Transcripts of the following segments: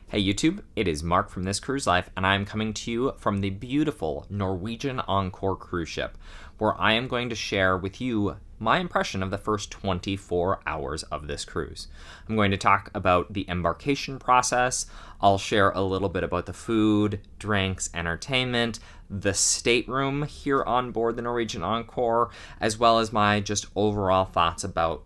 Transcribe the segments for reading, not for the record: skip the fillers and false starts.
Hey YouTube, it is Mark from This Cruise Life, and I am coming to you from the beautiful Norwegian Encore cruise ship, where I am going to share with you my impression of the first 24 hours of this cruise. I'm going to talk about the embarkation process. I'll share a little bit about the food, drinks, entertainment, the stateroom here on board the Norwegian Encore, as well as my just overall thoughts about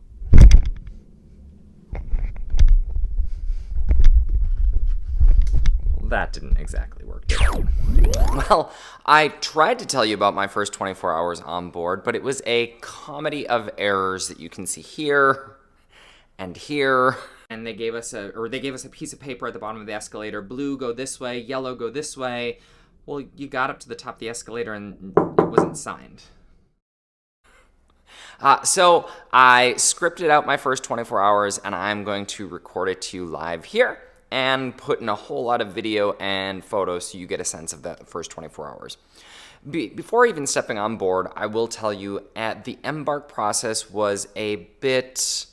that didn't exactly work, did it? Well, I tried to tell you about my first 24 hours on board, but it was a comedy of errors that you can see here and here. And they gave us a piece of paper at the bottom of the escalator. Blue, go this way. Yellow, go this way. Well, you got up to the top of the escalator and it wasn't signed. So I scripted out my first 24 hours, and I'm going to record it to you live here and put in a whole lot of video and photos so you get a sense of the first 24 hours. Before even stepping on board, I will tell you the embark process was a bit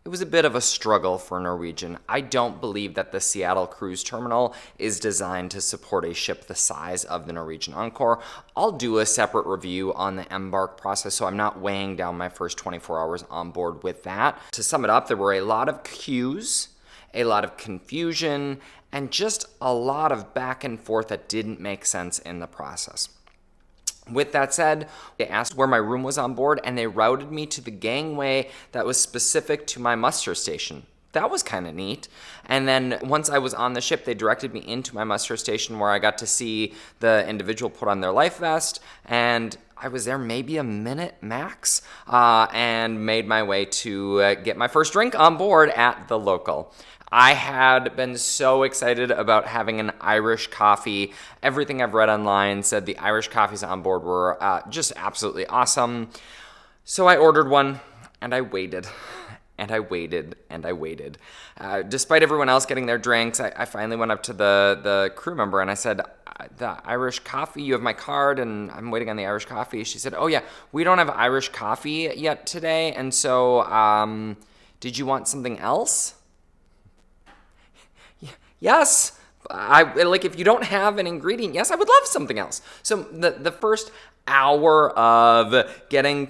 of a struggle for Norwegian. I don't believe that the Seattle cruise terminal is designed to support a ship the size of the Norwegian Encore. I'll do a separate review on the embark process, so I'm not weighing down my first 24 hours on board with that. To sum it up, there were a lot of queues, a lot of confusion, and just a lot of back and forth that didn't make sense in the process. With that said, they asked where my room was on board, and they routed me to the gangway that was specific to my muster station. That was kind of neat. And then once I was on the ship, they directed me into my muster station where I got to see the individual put on their life vest, and I was there maybe a minute max, and made my way to get my first drink on board at the local. I had been so excited about having an Irish coffee. Everything I've read online said the Irish coffees on board were just absolutely awesome. So I ordered one, and I waited. And I waited, and I waited. Despite everyone else getting their drinks, I finally went up to the crew member and I said, the Irish coffee, you have my card and I'm waiting on the Irish coffee. She said, oh yeah, we don't have Irish coffee yet today, and so did you want something else? Yes. If you don't have an ingredient, yes, I would love something else. So the first hour of getting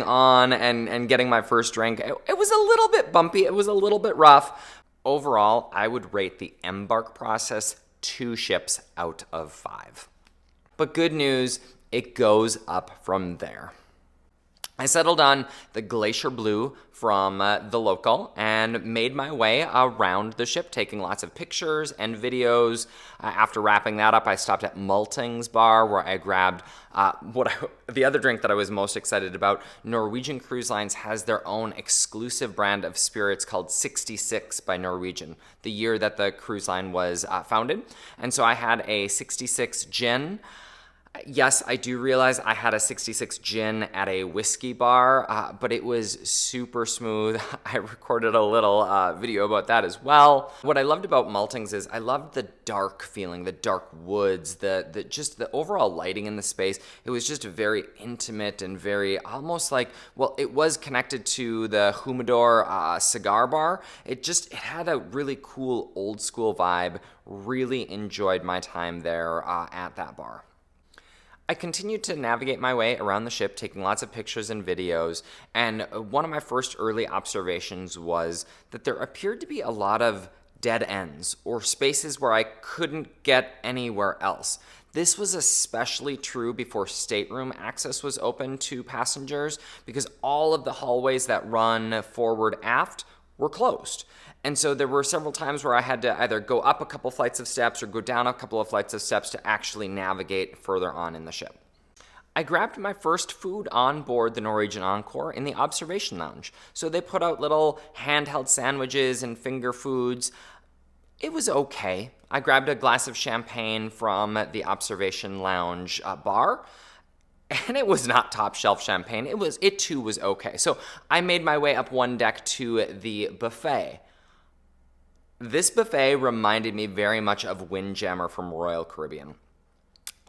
on and getting my first drink, it was a little bit bumpy. It was a little bit rough. Overall, I would rate the embark process 2 ships out of 5. But good news, it goes up from there. I settled on the Glacier Blue from the local and made my way around the ship, taking lots of pictures and videos. After wrapping that up, I stopped at Malting's bar where I grabbed the other drink that I was most excited about. Norwegian Cruise Lines has their own exclusive brand of spirits called 66 by Norwegian, the year that the cruise line was founded. And so I had a 66 gin. Yes, I do realize I had a 66 gin at a whiskey bar, but it was super smooth. I recorded a little video about that as well. What I loved about Maltings is I loved the dark feeling, the dark woods, just the overall lighting in the space. It was just very intimate and very almost like, well, it was connected to the Humidor cigar bar. It had a really cool old school vibe. Really enjoyed my time there at that bar. I continued to navigate my way around the ship, taking lots of pictures and videos, and one of my first early observations was that there appeared to be a lot of dead ends, or spaces where I couldn't get anywhere else. This was especially true before stateroom access was open to passengers, because all of the hallways that run forward aft were closed. And so there were several times where I had to either go up a couple flights of steps or go down a couple of flights of steps to actually navigate further on in the ship. I grabbed my first food on board the Norwegian Encore in the observation lounge. So they put out little handheld sandwiches and finger foods. It was okay. I grabbed a glass of champagne from the observation lounge bar. And it was not top shelf champagne. It too was okay. So I made my way up one deck to the buffet. This buffet reminded me very much of Windjammer from Royal Caribbean.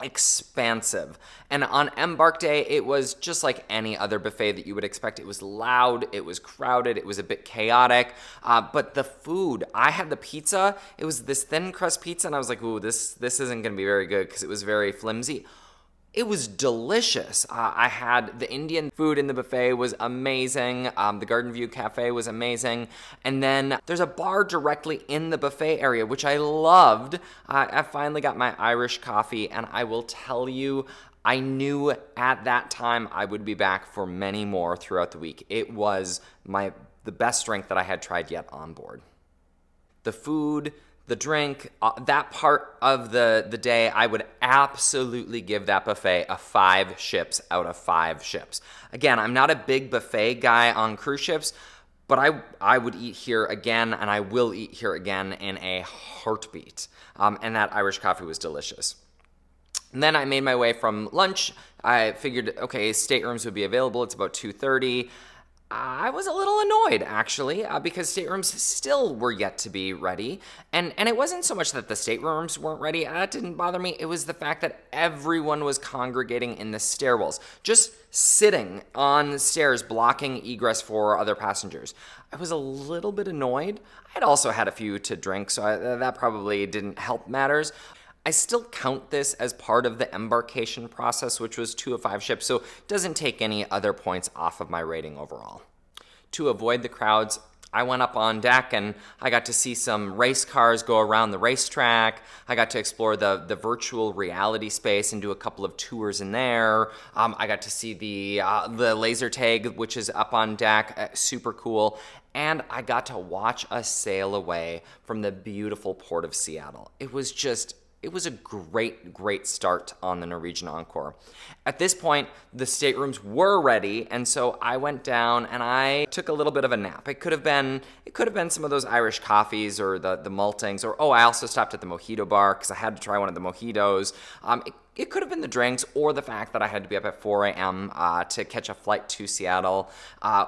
expansive. And on Embark Day, it was just like any other buffet that you would expect. It was loud, it was crowded, it was a bit chaotic. But the food, I had the pizza. It was this thin crust pizza, and I was like, ooh, this isn't going to be very good because it was very flimsy. It was delicious. I had the Indian food in the buffet was amazing. The Garden View Cafe was amazing. And then there's a bar directly in the buffet area, which I loved. I finally got my Irish coffee, and I will tell you, I knew at that time I would be back for many more throughout the week. It was the best drink that I had tried yet on board. The food, the drink, that part of the day, I would absolutely give that buffet a 5 ships out of 5 ships. Again, I'm not a big buffet guy on cruise ships, but I would eat here again, and I will eat here again in a heartbeat. And that Irish coffee was delicious. And then I made my way from lunch. I figured, okay, staterooms would be available. It's about 2:30. I was a little annoyed, actually, because staterooms still were yet to be ready. And it wasn't so much that the staterooms weren't ready. That didn't bother me. It was the fact that everyone was congregating in the stairwells, just sitting on the stairs, blocking egress for other passengers. I was a little bit annoyed. I'd also had a few to drink, so that probably didn't help matters. I still count this as part of the embarkation process, which was 2 of 5 ships, so it doesn't take any other points off of my rating overall. To avoid the crowds, I went up on deck and I got to see some race cars go around the racetrack. I got to explore the virtual reality space and do a couple of tours in there. I got to see the laser tag, which is up on deck, super cool. And I got to watch us sail away from the beautiful port of Seattle. It was a great start on the Norwegian Encore. At this point, the staterooms were ready, and so I went down and I took a little bit of a nap. It could have been some of those Irish coffees or the maltings, or I also stopped at the mojito bar because I had to try one of the mojitos. It could have been the drinks or the fact that I had to be up at 4 a.m. To catch a flight to Seattle.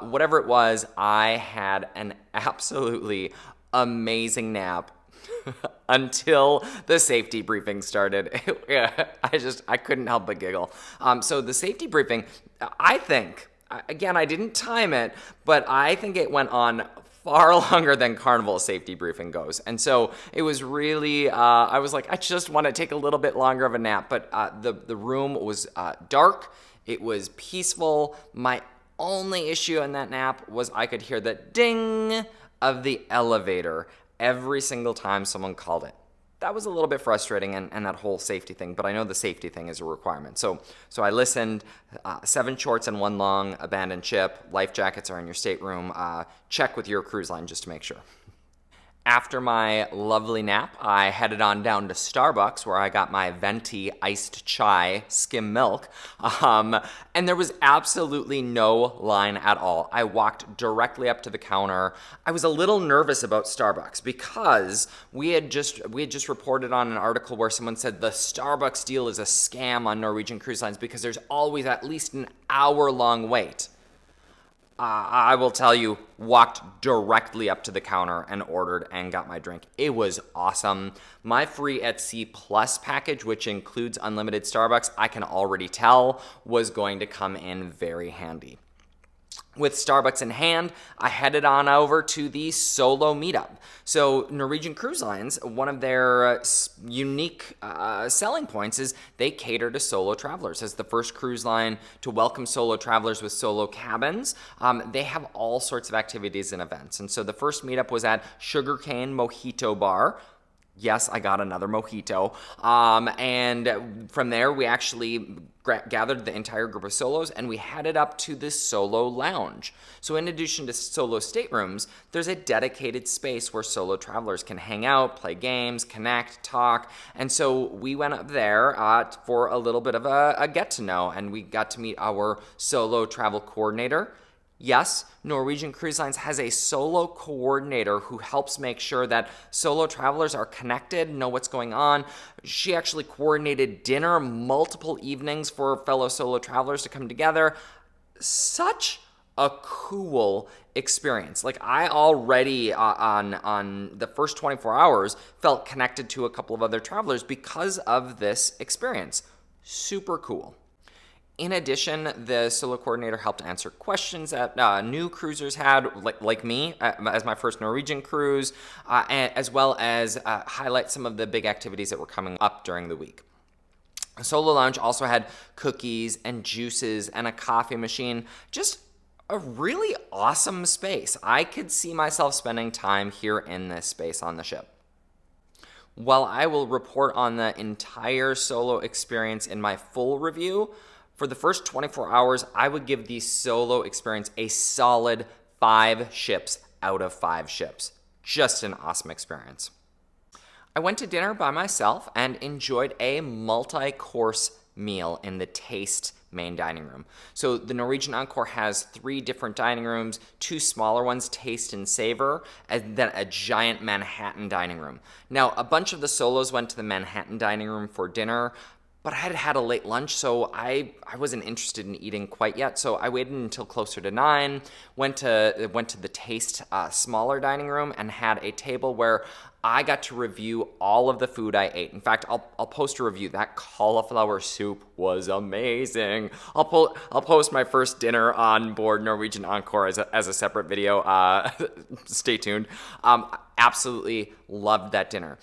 Whatever it was, I had an absolutely amazing nap until the safety briefing started. I couldn't help but giggle. So the safety briefing, I think, again, I didn't time it, but I think it went on far longer than Carnival safety briefing goes. And so it was really, I was like, I just want to take a little bit longer of a nap. But the room was dark. It was peaceful. My only issue in that nap was I could hear the ding of the elevator every single time someone called it. That was a little bit frustrating, and that whole safety thing, but I know the safety thing is a requirement. So I listened, 7 shorts and 1 long, abandoned ship, life jackets are in your stateroom, check with your cruise line just to make sure. After my lovely nap, I headed on down to Starbucks where I got my venti iced chai skim milk. And there was absolutely no line at all. I walked directly up to the counter. I was a little nervous about Starbucks because we had just reported on an article where someone said the Starbucks deal is a scam on Norwegian Cruise Lines because there's always at least an hour-long wait. I will tell you, walked directly up to the counter and ordered and got my drink. It was awesome. My free at Sea Plus package, which includes unlimited Starbucks, I can already tell was going to come in very handy. With Starbucks in hand, I headed on over to the solo meetup. So Norwegian Cruise Lines, one of their unique selling points is they cater to solo travelers. As the first cruise line to welcome solo travelers with solo cabins, they have all sorts of activities and events. And so the first meetup was at Sugarcane Mojito Bar. Yes, I got another mojito. And from there, we actually gathered the entire group of solos and we headed up to this solo lounge. So in addition to solo staterooms, there's a dedicated space where solo travelers can hang out, play games, connect, talk. And so we went up there for a little bit of a get to know, and we got to meet our solo travel coordinator. Yes, Norwegian Cruise Lines has a solo coordinator who helps make sure that solo travelers are connected, know what's going on. She actually coordinated dinner multiple evenings for fellow solo travelers to come together. Such a cool experience. Like, I already on the first 24 hours felt connected to a couple of other travelers because of this experience. Super cool. In addition, the solo coordinator helped answer questions that new cruisers had, like me, as my first Norwegian cruise, as well as highlight some of the big activities that were coming up during the week. The solo lounge also had cookies and juices and a coffee machine. Just a really awesome space. I could see myself spending time here in this space on the ship. While I will report on the entire solo experience in my full review, for the first 24 hours, I would give the solo experience a solid 5 ships out of 5 ships. Just an awesome experience. I went to dinner by myself and enjoyed a multi-course meal in the Taste main dining room. So the Norwegian Encore has 3 different dining rooms, 2 smaller ones, Taste and Savor, and then a giant Manhattan dining room. Now, a bunch of the solos went to the Manhattan dining room for dinner, but I had had a late lunch, so I wasn't interested in eating quite yet. So I waited until closer to 9, went to the Taste smaller dining room, and had a table where I got to review all of the food I ate. In fact, I'll post a review. That cauliflower soup was amazing. I'll post my first dinner on board Norwegian Encore as a separate video. Stay tuned. Absolutely loved that dinner.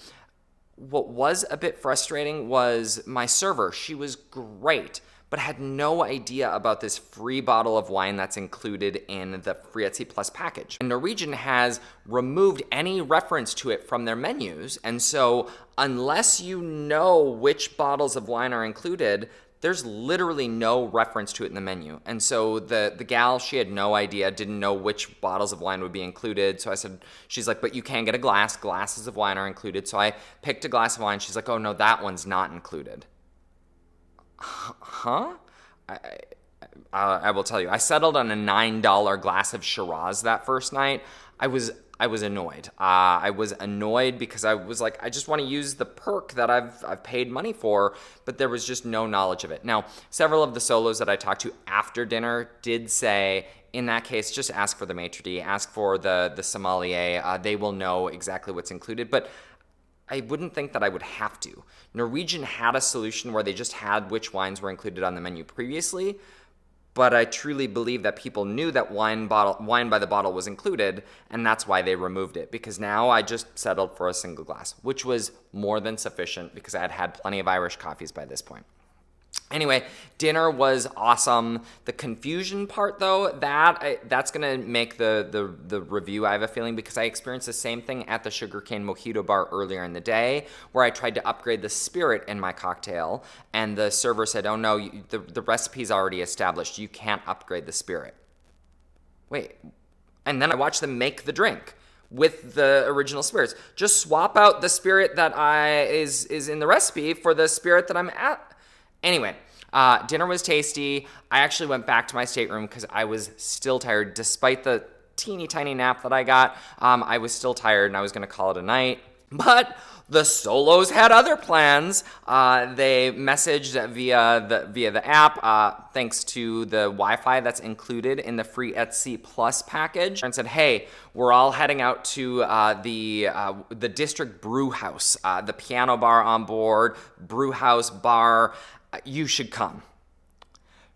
What was a bit frustrating was my server. She was great, but had no idea about this free bottle of wine that's included in the Free at Sea Plus package. And Norwegian has removed any reference to it from their menus, and so unless you know which bottles of wine are included, there's literally no reference to it in the menu. And so the gal, she had no idea, didn't know which bottles of wine would be included. So I said, she's like, but you can get a glass. Glasses of wine are included. So I picked a glass of wine. She's like, oh no, that one's not included. Huh? I will tell you, I settled on a $9 glass of Shiraz that first night. I was annoyed. I was annoyed because I was like, I just want to use the perk that I've paid money for, but there was just no knowledge of it. Now, several of the solos that I talked to after dinner did say, in that case, just ask for the maitre d', ask for the sommelier. They will know exactly what's included, but I wouldn't think that I would have to. Norwegian had a solution where they just had which wines were included on the menu previously, but I truly believe that people knew that wine by the bottle was included, and that's why they removed it, because now I just settled for a single glass, which was more than sufficient because I had had plenty of Irish coffees by this point. Anyway, dinner was awesome. The confusion part, though, that's going to make the review, I have a feeling, because I experienced the same thing at the Sugarcane Mojito Bar earlier in the day, where I tried to upgrade the spirit in my cocktail, and the server said, oh no, the recipe's already established. You can't upgrade the spirit. Wait. And then I watched them make the drink with the original spirits. Just swap out the spirit that is in the recipe for the spirit that I'm at. Anyway, dinner was tasty. I actually went back to my stateroom because I was still tired. Despite the teeny tiny nap that I got, I was still tired and I was going to call it a night. But the solos had other plans. They messaged via the app, thanks to the Wi-Fi that's included in the Free at Sea Plus package, and said, hey, we're all heading out to the District Brew House, the piano bar on board, brew house bar. You should come.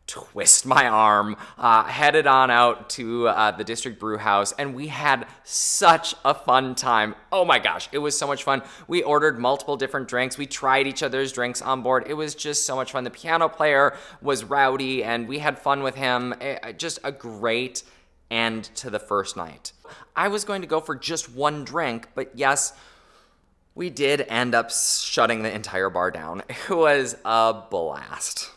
Twist my arm, headed on out to the District Brew House, and we had such a fun time. Oh my gosh, it was so much fun. We ordered multiple different drinks. We tried each other's drinks on board. It was just so much fun. The piano player was rowdy, and we had fun with him. Just a great end to the first night. I was going to go for just one drink, but yes, we did end up shutting the entire bar down. It was a blast.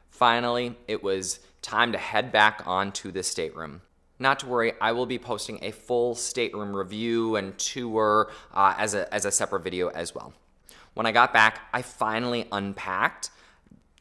Finally, it was time to head back onto the stateroom. Not to worry, I will be posting a full stateroom review and tour as a separate video as well. When I got back, I finally unpacked.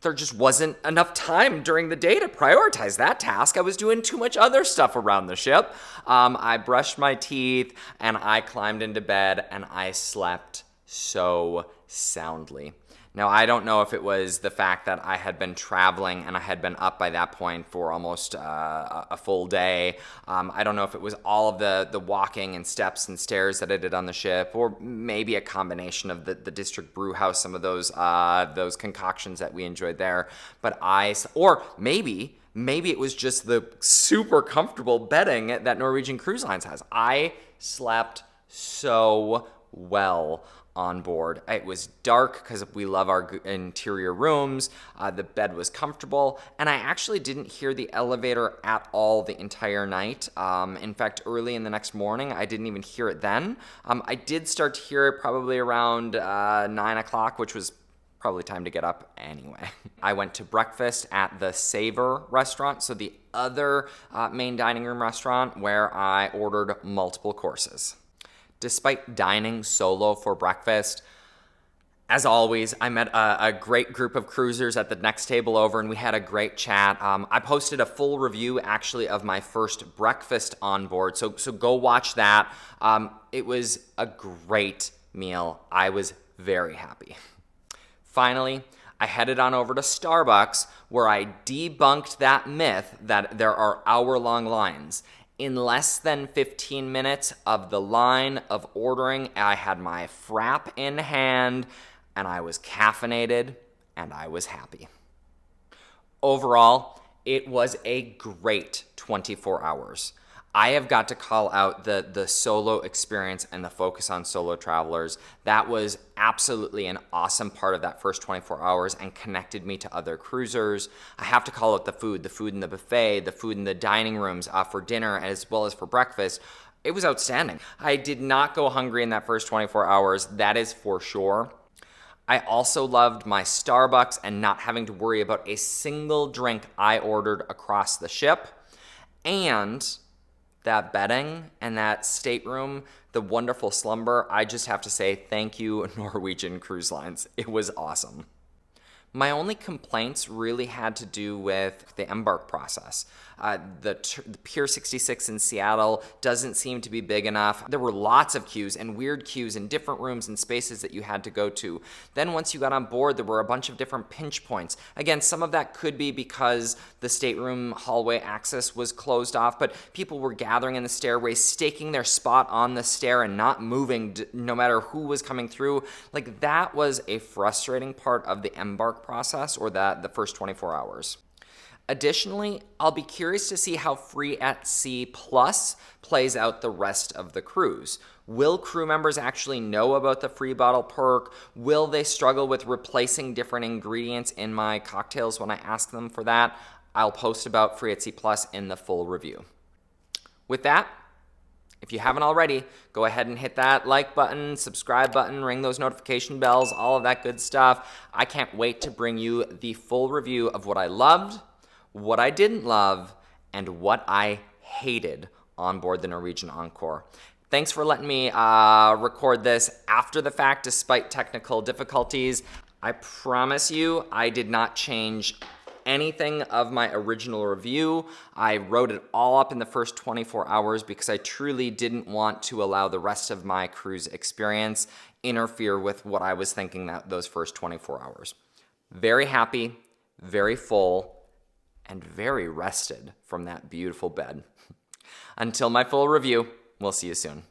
There just wasn't enough time during the day to prioritize that task. I was doing too much other stuff around the ship. I brushed my teeth and I climbed into bed and I slept so soundly. Now, I don't know if it was the fact that I had been traveling and I had been up by that point for almost a full day. I don't know if it was all of the walking and steps and stairs that I did on the ship, or maybe a combination of the district brew house, some of those concoctions that we enjoyed there. Or maybe it was just the super comfortable bedding that Norwegian Cruise Lines has. I slept so well on board. It was dark because we love our interior rooms. The bed was comfortable, and I actually didn't hear the elevator at all the entire night. In fact, early in the next morning, I didn't even hear it then. I did start to hear it probably around 9 o'clock, which was probably time to get up anyway. I went to breakfast at the Savor restaurant, so the other main dining room restaurant, where I ordered multiple courses. Despite dining solo for breakfast, as always, I met a great group of cruisers at the next table over, and we had a great chat. I posted a full review, actually, of my first breakfast on board, so go watch that. It was a great meal. I was very happy. Finally, I headed on over to Starbucks, where I debunked that myth that there are hour-long lines. In less than 15 minutes of the line of ordering, I had my frap in hand, and I was caffeinated, and I was happy. Overall, it was a great 24 hours. I have got to call out the solo experience and the focus on solo travelers. That was absolutely an awesome part of that first 24 hours and connected me to other cruisers. I have to call out the food in the buffet, the food in the dining rooms for dinner as well as for breakfast. It was outstanding. I did not go hungry in that first 24 hours, that is for sure. I also loved my Starbucks and not having to worry about a single drink I ordered across the ship. And that bedding and that stateroom, the wonderful slumber, I just have to say thank you, Norwegian Cruise Lines. It was awesome. My only complaints really had to do with the embark process. The Pier 66 in Seattle doesn't seem to be big enough. There were lots of queues and weird queues in different rooms and spaces that you had to go to. Then once you got on board, there were a bunch of different pinch points. Again, some of that could be because the stateroom hallway access was closed off, but people were gathering in the stairway, staking their spot on the stair and not moving no matter who was coming through. Like, that was a frustrating part of the embark process, or the first 24 hours. Additionally, I'll be curious to see how Free at Sea Plus plays out the rest of the cruise. Will crew members actually know about the free bottle perk? Will they struggle with replacing different ingredients in my cocktails when I ask them for that? I'll post about Free at Sea Plus in the full review. With that, if you haven't already, go ahead and hit that like button, subscribe button, ring those notification bells, all of that good stuff. I can't wait to bring you the full review of what I loved, what I didn't love, and what I hated on board the Norwegian Encore. Thanks for letting me record this after the fact despite technical difficulties. I promise you I did not change anything of my original review. I wrote it all up in the first 24 hours because I truly didn't want to allow the rest of my cruise experience interfere with what I was thinking those first 24 hours. Very happy, very full, and very rested from that beautiful bed. Until my full review, we'll see you soon.